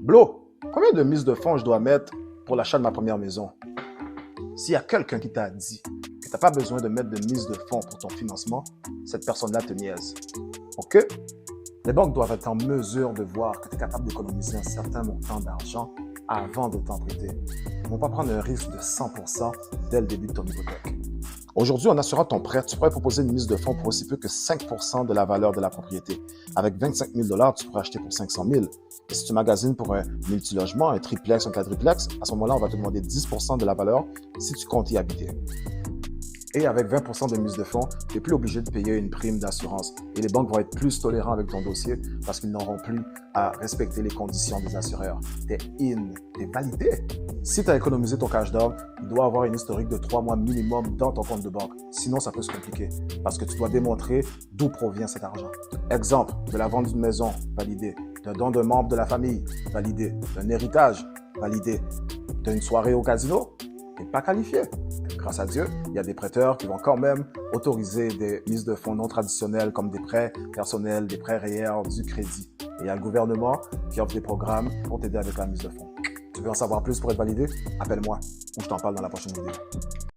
Blo, combien de mises de fonds je dois mettre pour l'achat de ma première maison? S'il y a quelqu'un qui t'a dit que tu n'as pas besoin de mettre de mise de fonds pour ton financement, cette personne-là te niaise. OK? Les banques doivent être en mesure de voir que tu es capable d'économiser un certain montant d'argent avant de t'emprunter. Ils ne vont pas prendre un risque de 100% dès le début de ton hypothèque. Aujourd'hui, en assurant ton prêt, tu pourrais proposer une mise de fonds pour aussi peu que 5% de la valeur de la propriété. Avec 25 000 $, tu pourrais acheter pour 500 000. Et si tu magasines pour un multilogement, un triplex, un quadruplex, à ce moment-là, on va te demander 10% de la valeur si tu comptes y habiter. Et avec 20% de mise de fonds, tu n'es plus obligé de payer une prime d'assurance. Et les banques vont être plus tolérants avec ton dossier parce qu'ils n'auront plus à respecter les conditions des assureurs. Tu es validé. Si tu as économisé ton cash down, il doit avoir une historique de 3 mois minimum dans ton compte de banque. Sinon, ça peut se compliquer parce que tu dois démontrer d'où provient cet argent. Exemple, de la vente d'une maison, validé. D'un don d'un membre de la famille, validé. D'un héritage, validé. D'une soirée au casino, tu n'es pas qualifié. Grâce à Dieu, il y a des prêteurs qui vont quand même autoriser des mises de fonds non traditionnelles comme des prêts personnels, des prêts réels, du crédit. Et il y a le gouvernement qui offre des programmes pour t'aider avec la mise de fonds. Tu veux en savoir plus pour être validé? Appelle-moi ou je t'en parle dans la prochaine vidéo.